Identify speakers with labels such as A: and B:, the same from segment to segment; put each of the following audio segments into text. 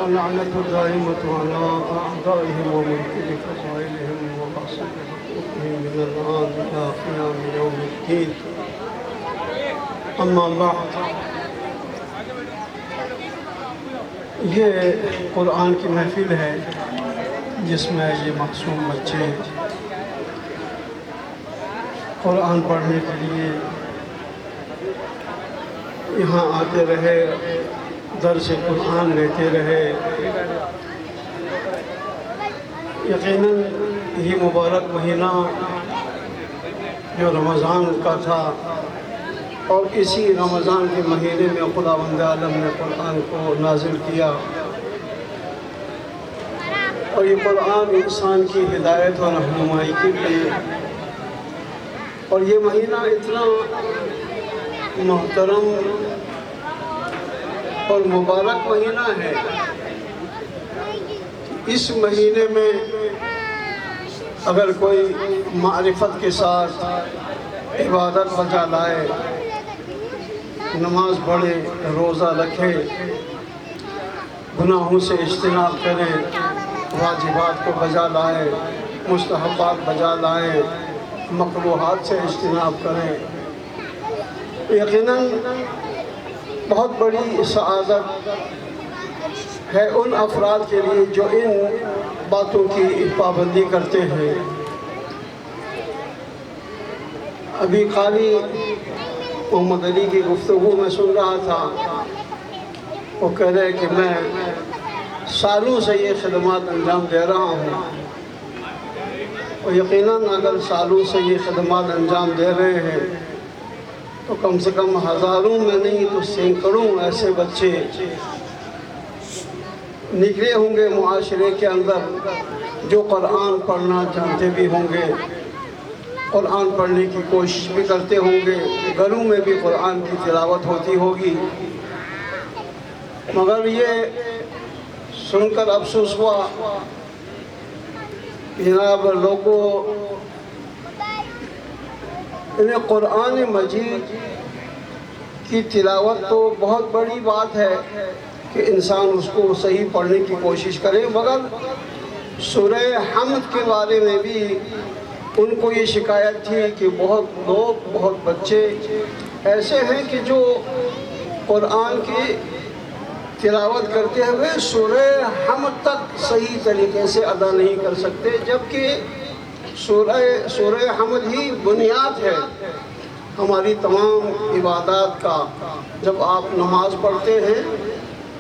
A: اللعنة الدائمة على أعدائهم ومنكر فضائلهم وغاصب حقوقهم من الآن إلى قيام يوم الدين. اما بعد، یہ قرآن کی محفل ہے جس میں یہ معصوم بچے قرآن پڑھنے کے لیے یہاں آتے رہے، درس قرآن لیتے رہے۔ یقیناً یہ مبارک مہینہ جو رمضان کا تھا، اور اسی رمضان کے مہینے میں خداوند عالم نے قرآن کو نازل کیا، اور یہ قرآن انسان کی ہدایت اور رہنمائی کے لیے، اور یہ مہینہ اتنا محترم اور مبارک مہینہ ہے۔ اس مہینے میں اگر کوئی معرفت کے ساتھ عبادت بجا لائے، نماز پڑھے، روزہ رکھے، گناہوں سے اجتناب کرے، واجبات کو بجا لائے، مستحبات بجا لائے، مکروہات سے اجتناب کرے، یقیناً بہت بڑی سعادت ہے ان افراد کے لیے جو ان باتوں کی پابندی کرتے ہیں۔ ابھی قاری محمد علی کی گفتگو میں سن رہا تھا، وہ کہہ رہے کہ میں سالوں سے یہ خدمات انجام دے رہا ہوں، اور یقیناً اگر سالوں سے یہ خدمات انجام دے رہے ہیں تو کم سے کم ہزاروں میں نہیں تو سینکڑوں ایسے بچے نکلے ہوں گے معاشرے کے اندر جو قرآن پڑھنا جانتے بھی ہوں گے، قرآن پڑھنے کی کوشش بھی کرتے ہوں گے، گھروں میں بھی قرآن کی تلاوت ہوتی ہوگی، مگر یہ سن کر افسوس ہوا جناب لوگوں، انہیں قرآن مجید کی تلاوت تو بہت بڑی بات ہے کہ انسان اس کو صحیح پڑھنے کی کوشش کرے، مگر سورہ حمد کے بارے میں بھی ان کو یہ شکایت تھی کہ بہت لوگ، بہت بچے ایسے ہیں کہ جو قرآن کی تلاوت کرتے ہوئے سورہ حمد تک صحیح طریقے سے ادا نہیں کر سکتے، جبکہ سورہ حمد ہی بنیاد ہے ہماری تمام عبادات کا۔ جب آپ نماز پڑھتے ہیں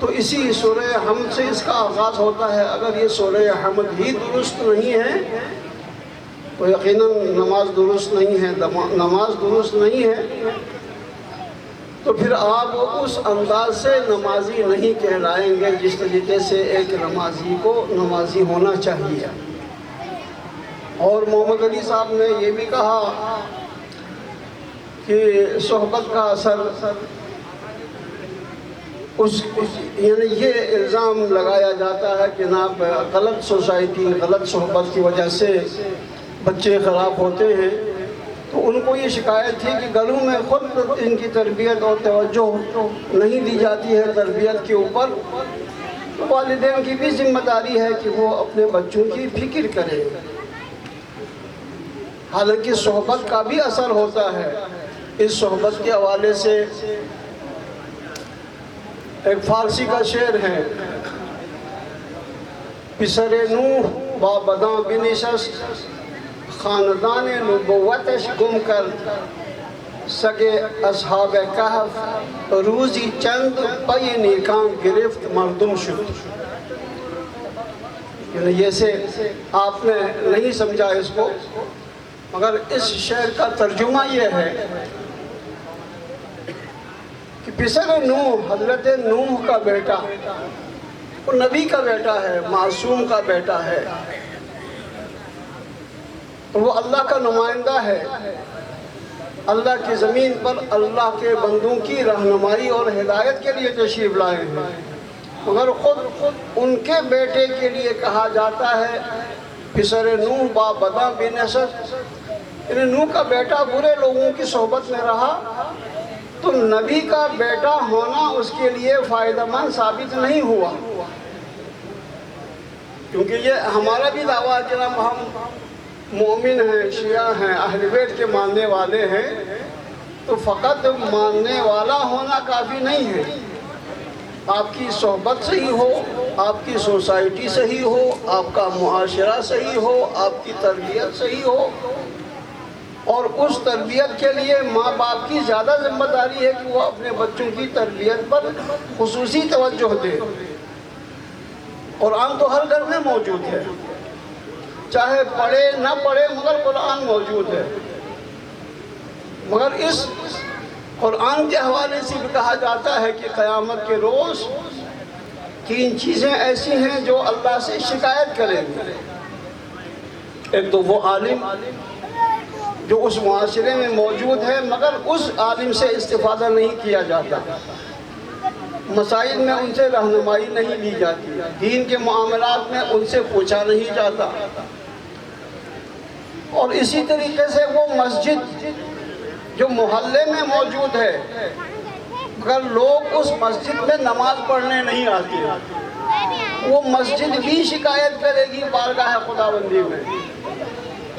A: تو اسی سورہ حمد سے اس کا آغاز ہوتا ہے۔ اگر یہ سورہ حمد ہی درست نہیں ہے تو یقیناً نماز درست نہیں ہے۔ نماز درست نہیں ہے تو پھر آپ اس انداز سے نمازی نہیں کہلائیں گے جس طریقے سے ایک نمازی کو نمازی ہونا چاہیے۔ اور محمد علی صاحب نے یہ بھی کہا کہ صحبت کا اثر، یعنی یہ الزام لگایا جاتا ہے کہ جناب غلط سوسائٹی، غلط صحبت کی وجہ سے بچے خراب ہوتے ہیں، تو ان کو یہ شکایت تھی کہ گھروں میں خود ان کی تربیت اور توجہ نہیں دی جاتی ہے تربیت کے اوپر، تو والدین کی بھی ذمہ داری ہے کہ وہ اپنے بچوں کی فکر کریں۔ حالانکہ صحبت کا بھی اثر ہوتا ہے۔ اس صحبت کے حوالے سے ایک فارسی کا شعر ہے، پسر نوح با بداں بنشست، خاندان نبوتش گم کر، سگے اصحاب کہف روزی چند پی نیکان گرفت مردم شد۔ یعنی جیسے آپ نے نہیں سمجھا اس کو، مگر اس شعر کا ترجمہ یہ ہے کہ پسر نوح، حضرت نوح کا بیٹا، وہ نبی کا بیٹا ہے، معصوم کا بیٹا ہے، وہ اللہ کا نمائندہ ہے، اللہ کی زمین پر اللہ کے بندوں کی رہنمائی اور ہدایت کے لیے تشریف لائے ہیں، مگر خود ان کے بیٹے کے لیے کہا جاتا ہے پسر نوح با بداں بنشست، یعنی نوح کا بیٹا برے لوگوں کی صحبت میں رہا تو نبی کا بیٹا ہونا اس کے لیے فائدہ مند ثابت نہیں ہوا۔ کیونکہ یہ ہمارا بھی دعویٰ ہے کہ ہم مومن ہیں، شیعہ ہیں، اہل بیت کے ماننے والے ہیں، تو فقط ماننے والا ہونا کافی نہیں ہے، آپ کی صحبت صحیح ہو، آپ کی سوسائٹی صحیح ہو، آپ کا معاشرہ صحیح ہو، آپ کی تربیت صحیح ہو، اور اس تربیت کے لیے ماں باپ کی زیادہ ذمہ داری ہے کہ وہ اپنے بچوں کی تربیت پر خصوصی توجہ دے۔ قرآن تو ہر گھر میں موجود ہے، چاہے پڑھے نہ پڑھے مگر قرآن موجود ہے، مگر اس قرآن کے حوالے سے بھی کہا جاتا ہے کہ قیامت کے روز 3 چیزیں ایسی ہیں جو اللہ سے شکایت کریں گے۔ ایک تو وہ عالم جو اس معاشرے میں موجود ہے مگر اس عالم سے استفادہ نہیں کیا جاتا، مسائل میں ان سے رہنمائی نہیں لی جاتی، دین کے معاملات میں ان سے پوچھا نہیں جاتا، اور اسی طریقے سے وہ مسجد جو محلے میں موجود ہے مگر لوگ اس مسجد میں نماز پڑھنے نہیں آتے، وہ مسجد بھی شکایت کرے گی بارگاہ خداوندی میں،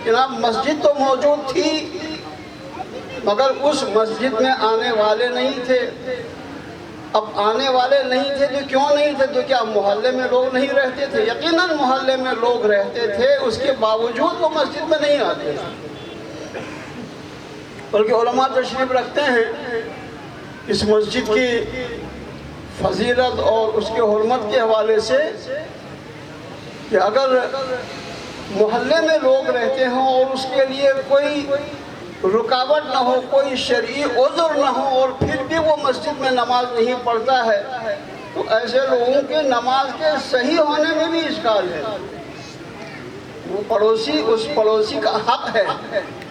A: جناب مسجد تو موجود تھی مگر اس مسجد میں آنے والے نہیں تھے۔ اب آنے والے نہیں تھے تو کیوں نہیں تھے؟ تو کیا محلے میں لوگ نہیں رہتے تھے؟ یقیناً محلے میں لوگ رہتے تھے، اس کے باوجود وہ مسجد میں نہیں آتے تھے، بلکہ علماء تشریف رکھتے ہیں اس مسجد کی فضیلت اور اس کے حرمت کے حوالے سے کہ اگر محلے میں لوگ رہتے ہوں اور اس کے لیے کوئی رکاوٹ نہ ہو، کوئی شرعی عذر نہ ہو، اور پھر بھی وہ مسجد میں نماز نہیں پڑھتا ہے، تو ایسے لوگوں کے نماز کے صحیح ہونے میں بھی اشکال ہے۔ وہ پڑوسی اس پڑوسی کا حق ہے،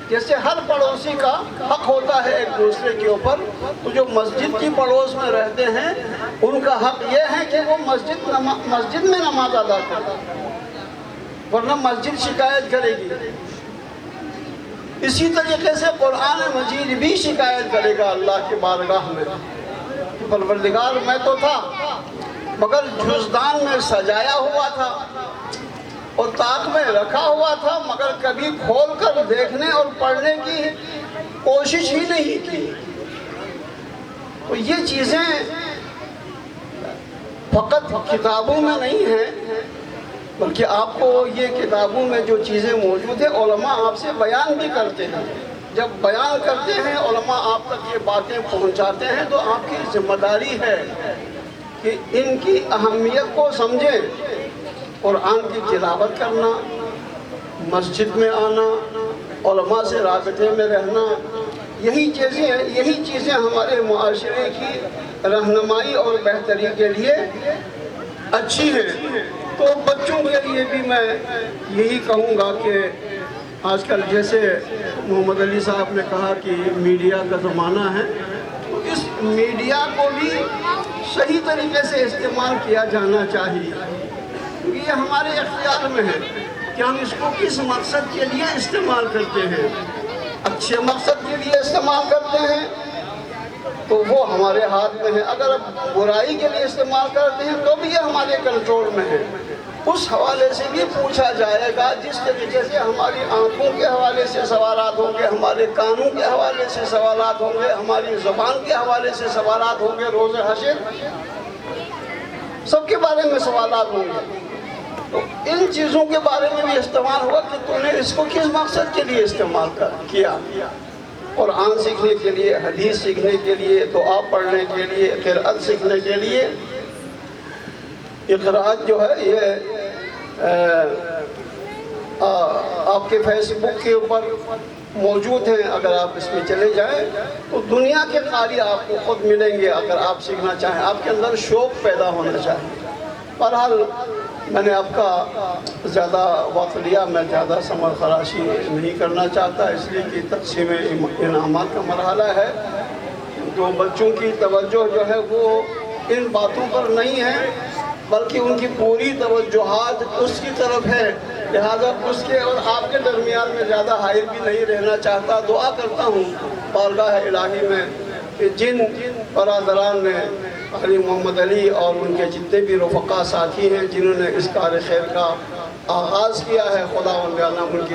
A: جیسے ہر پڑوسی کا حق ہوتا ہے ایک دوسرے کے اوپر، تو جو مسجد کی پڑوس میں رہتے ہیں ان کا حق یہ ہے کہ وہ مسجد میں نماز ادا کریں، ورنہ مسجد شکایت کرے گی۔ اسی طریقے سے قرآن مجید بھی شکایت کرے گا اللہ کی بارگاہ میں، پروردگار میں تو تھا مگر جزدان میں سجایا ہوا تھا اور طاق میں رکھا ہوا تھا، مگر کبھی کھول کر دیکھنے اور پڑھنے کی کوشش ہی نہیں کی۔ تو یہ چیزیں فقط کتابوں میں نہیں ہیں، بلکہ آپ کو یہ کتابوں میں جو چیزیں موجود ہیں علماء آپ سے بیان بھی کرتے ہیں، جب بیان کرتے ہیں علماء آپ تک یہ باتیں پہنچاتے ہیں تو آپ کی ذمہ داری ہے کہ ان کی اہمیت کو سمجھیں۔ قرآن کی تلاوت کرنا، مسجد میں آنا، علماء سے رابطے میں رہنا، یہی چیزیں ہمارے معاشرے کی رہنمائی اور بہتری کے لیے اچھی ہیں۔ تو بچوں کے لیے بھی میں یہی کہوں گا کہ آج کل جیسے محمد علی صاحب نے کہا کہ میڈیا کا زمانہ ہے، تو اس میڈیا کو بھی صحیح طریقے سے استعمال کیا جانا چاہیے، کیونکہ یہ ہمارے اختیار میں ہے کہ ہم اس کو کس مقصد کے لیے استعمال کرتے ہیں۔ اچھے مقصد کے لیے استعمال کرتے ہیں تو وہ ہمارے ہاتھ میں ہے، اگر برائی کے لیے استعمال کرتے ہیں تو بھی یہ ہمارے کنٹرول میں ہے۔ اس حوالے سے بھی پوچھا جائے گا، جس طریقے سے ہماری آنکھوں کے حوالے سے سوالات ہوں گے، ہمارے کانوں کے حوالے سے سوالات ہوں گے، ہماری زبان کے حوالے سے سوالات ہوں گے، روز حشر سب کے بارے میں سوالات ہوں گے۔ تو ان چیزوں کے بارے میں بھی استعمال ہوگا کہ تم نے اس کو کس مقصد کے لیے استعمال کیا۔ قرآن سیکھنے کے لیے، حدیث سیکھنے کے لیے، دعا پڑھنے کے لیے، قرأت سیکھنے کے لیے۔ یہ قرأت جو ہے یہ آپ کے فیس بک کے اوپر موجود ہیں، اگر آپ اس میں چلے جائیں تو دنیا کے قاری آپ کو خود ملیں گے۔ اگر آپ سیکھنا چاہیں، آپ کے اندر شوق پیدا ہونا چاہیے۔ بہرحال میں نے آپ کا زیادہ وقت لیا، میں زیادہ سمر خراشی نہیں کرنا چاہتا، اس لیے کہ تقسیم انعامات کا مرحلہ ہے۔ جو بچوں کی توجہ جو ہے وہ ان باتوں پر نہیں ہے، بلکہ ان کی پوری توجہات اس کی طرف ہے، لہذا اس کے اور آپ کے درمیان میں زیادہ حائل بھی نہیں رہنا چاہتا۔ دعا کرتا ہوں بارگاہ الہی میں کہ جن برادران نے قاری محمد علی اور ان کے جتنے بھی رفقا ساتھی ہیں جنہوں نے اس کار خیر کا آغاز کیا ہے، خدا ان کی